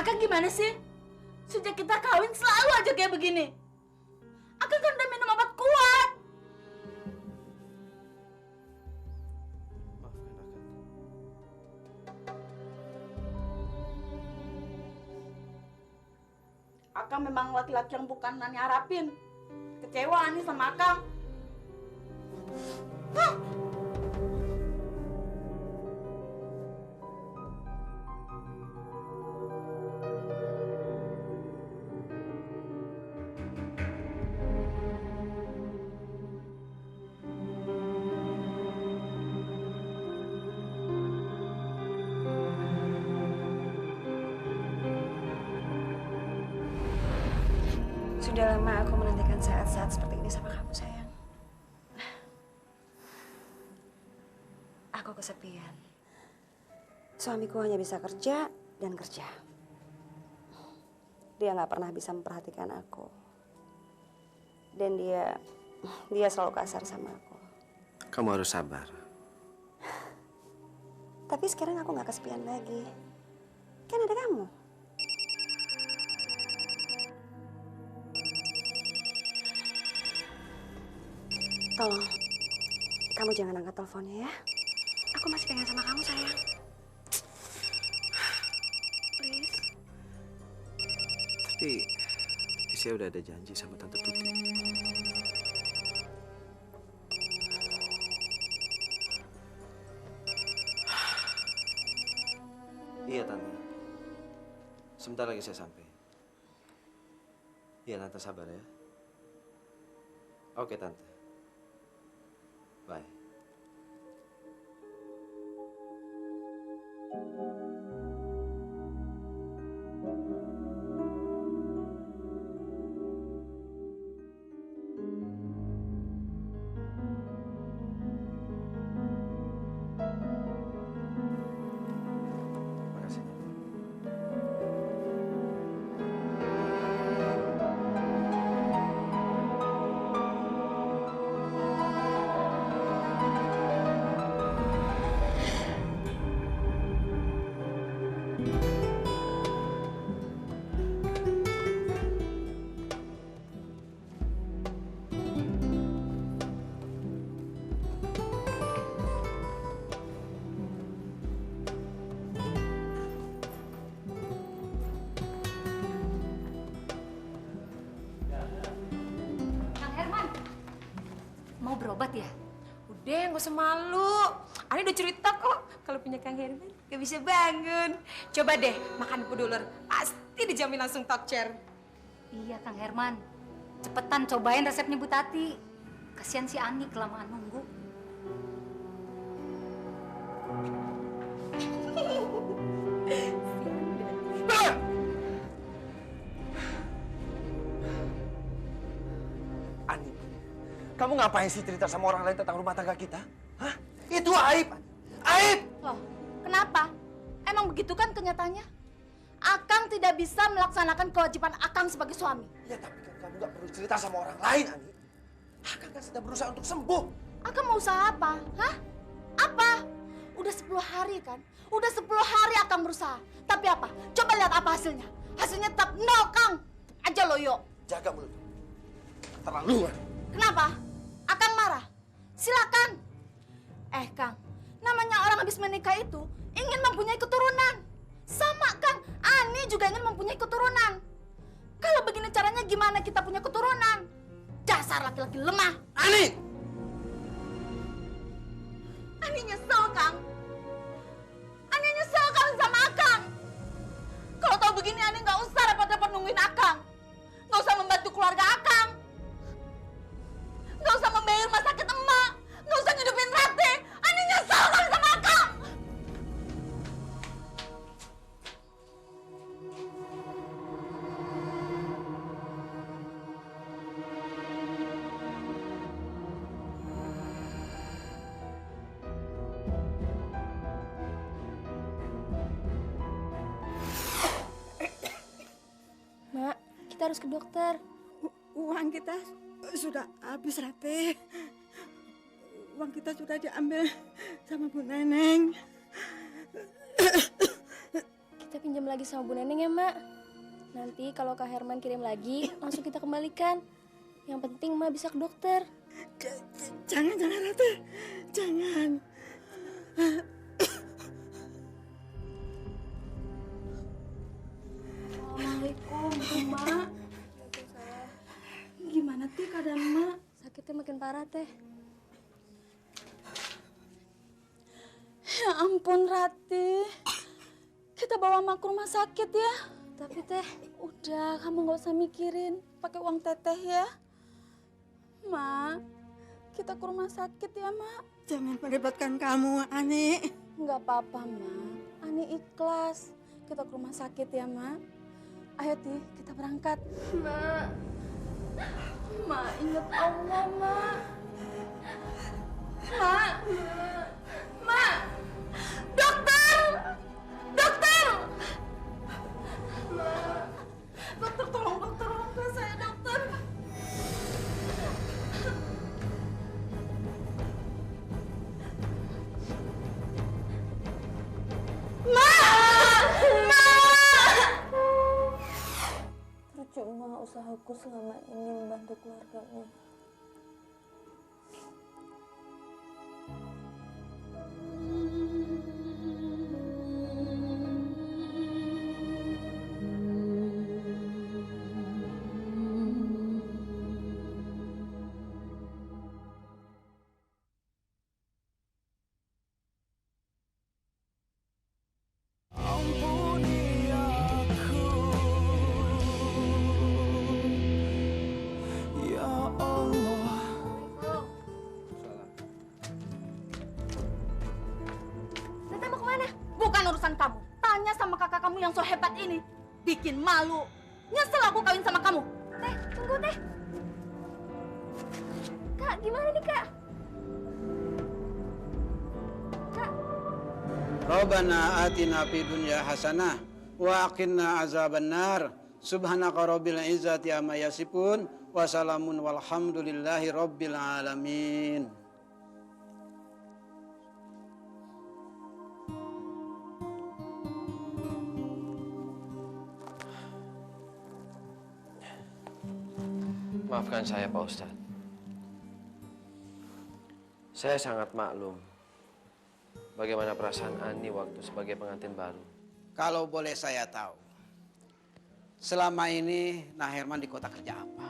Akang gimana sih? Sejak kita kawin selalu aja kayak begini. Akang kan udah minum obat kuat. Maafkan Akang. Akang memang laki-laki yang bukan Ani harapin. Kecewa Ani sama Akang. Hah? Sudah lama aku menantikan saat-saat seperti ini sama kamu, sayang. Aku kesepian. Suamiku hanya bisa kerja dan kerja. Dia nggak pernah bisa memperhatikan aku. Dan dia selalu kasar sama aku. Kamu harus sabar. Tapi sekarang aku nggak kesepian lagi. Kan ada kamu. Tolong, kamu jangan angkat teleponnya ya. Aku masih pengen sama kamu, sayang. Please. Tapi saya udah ada janji sama Tante Tuti. Iya, Tante. Sebentar lagi saya sampai. Iya, Tante sabar ya. Oke, Tante. Bye. Makasih, Tante. Kang Herman, mau berobat ya? Udah, nggak usah malu. Ani udah cerita kok, kalau punya Kang Herman gak bisa bangun. Coba deh makan pudulur, pasti dijamin langsung top chair. Iya, Kang Herman. Cepetan cobain resepnya Bu Tati. Kasihan si Ani kelamaan nunggu. Ani, kamu ngapain sih cerita sama orang lain tentang rumah tangga kita? Hah? Itu aib, Ani. Aib! Loh, kenapa? Emang begitu kan kenyataannya? Akang tidak bisa melaksanakan kewajiban Akang sebagai suami. Ya, tapi kan kamu nggak perlu cerita sama orang lain, Ani. Akang kan sedang berusaha untuk sembuh. Akang mau usaha apa? Hah? Apa? Udah 10 hari kan? Udah 10 hari Akang berusaha. Tapi apa? Coba lihat apa hasilnya. Hasilnya tetap nol, Kang. Aja loyo. Jaga mulut. Terlaluan. Kenapa? Akang marah? Silakan. Kang, namanya orang habis menikah itu ingin mempunyai keturunan. Sama, Kang. Ani juga ingin mempunyai keturunan. Kalau begini caranya gimana kita punya keturunan? Dasar laki-laki lemah. Ani! Ani nyesel, Kang. Ani nyesel kali sama Akang. Kalau tahu begini, Ani nggak usah repot-repot nungguin Akang. Nggak usah membantu keluarga Akang. Nggak usah membayar rumah sakit emak. Nggak usah ngidupin Rati. Ani nyesel kali sama Akang. Mak, kita harus ke dokter. Uang kita sudah habis, Rati. Uang kita sudah diambil sama Bu Neneng. Kita pinjam lagi sama Bu Neneng ya, Mak. Nanti kalau Kak Herman kirim lagi, langsung kita kembalikan. Yang penting Mak bisa ke dokter. Jangan Rate. Jangan. Assalamualaikum, Mak. Gimana Teh keadaan Mak? Sakitnya makin parah, Teh. Ya ampun, Rati. Kita bawa Mak ke rumah sakit ya. Tapi Teh, Udah, kamu nggak usah mikirin. Pakai uang teteh ya. Mak, kita ke rumah sakit ya, Mak. Jangan melibatkan kamu, Ani. Nggak apa-apa, Mak. Ani ikhlas. Kita ke rumah sakit ya, Mak. Ayo, Ti, kita berangkat. Mak. Mak, ingat Allah, Mak. Mak. Mak. Dokter! Dokter! Dokter, tolong dokter, orang saya, dokter. Percuma usahaku selama ini membantu keluarganya. Tete mau kemana? Bukan urusan kamu. Tanya sama kakak kamu yang so hebat ini. Bikin malu. Nyesel aku kawin sama kamu. Teh, tunggu Teh. Kak, gimana nih Kak? Kak, Rabbana atina fid dunya hasanah wa qina azabannar. Subhanaka rabbil izzati amma yasifun wa salamun walhamdulillahi rabbil alamin. Maafkan saya, Pak Ustadz. Saya sangat maklum bagaimana perasaan Ani waktu sebagai pengantin baru. Kalau boleh saya tahu, selama ini Nah Herman di kota kerja apa?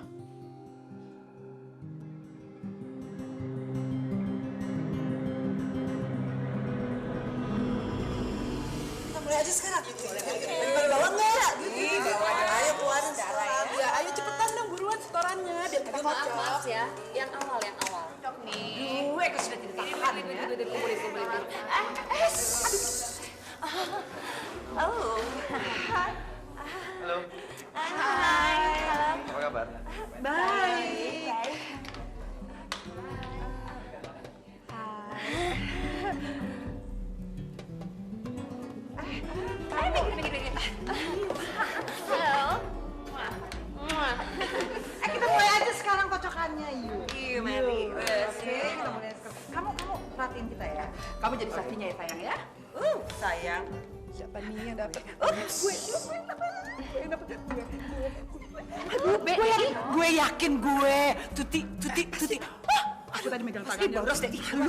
Kita mulai aja sekarang. Bawa nggak? Bawa. Ayo keluarin setoran. Ya, ayo cepetan dong buruan setorannya. Biar kita kocok. Maaf ya, yang awal. Gue kan sudah tidak tahan ya. Oh. Halo. Hai. Halo. Apa kabar? Baik. Halo. Kita mulai aja sekarang kocokannya, yuk. Iya, mari. Kita mulai sekarang. Kamu perhatiin kita ya. Kamu jadi saksinya ya, sayang ya. Sayang. Siapa nih yang dapet? Gue yang dapet. Aduh, gue yakin gue. Tuti. Aku tadi megang tangannya. Boros deh. Lu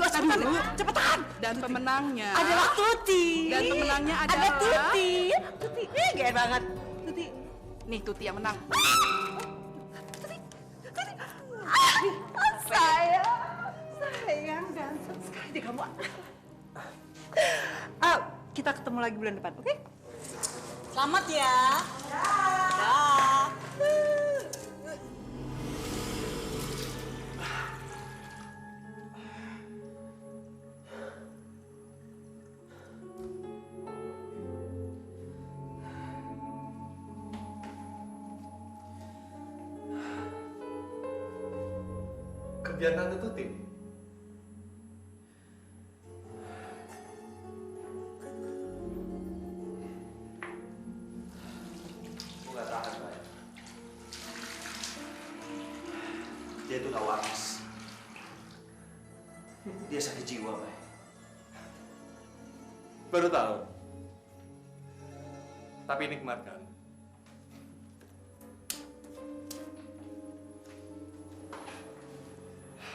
cepetan. Dan pemenangnya adalah Tuti. Dan pemenangnya adalah Tuti. Tuti, gede banget. Tuti. Nih Tuti yang menang. Sayang, ganteng sekali deh kamu. Kita ketemu lagi bulan depan, oke? Selamat ya. Dah. Kerjaan Tante Tuti. Aku nggak tahan, Pak. Dia itu nggak waras. Dia sakit jiwa, Pak. Baru tahu. Tapi nikmat kan?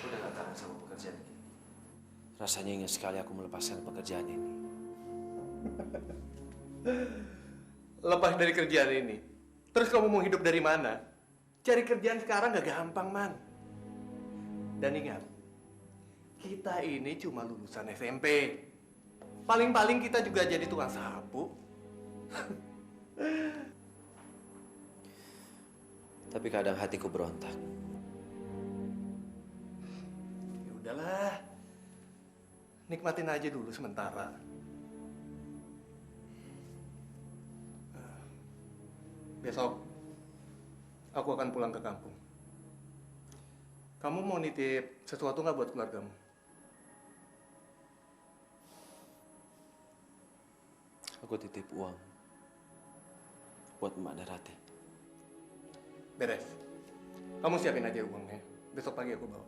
Udah gak kangen sama pekerjaan ini. Rasanya ingin sekali aku melepaskan pekerjaan ini. Lepas dari kerjaan ini, terus kamu mau hidup dari mana? Cari kerjaan sekarang gak gampang, Man. Dan ingat, kita ini cuma lulusan SMP. Paling-paling kita juga jadi tukang sapu. Tapi kadang hatiku berontak. Ya udahlah, nikmatin aja dulu sementara. Besok, aku akan pulang ke kampung. Kamu mau nitip sesuatu nggak buat keluargamu? Aku titip uang buat Emak dan Rati. Beres. Kamu siapin aja uangnya. Besok pagi aku bawa.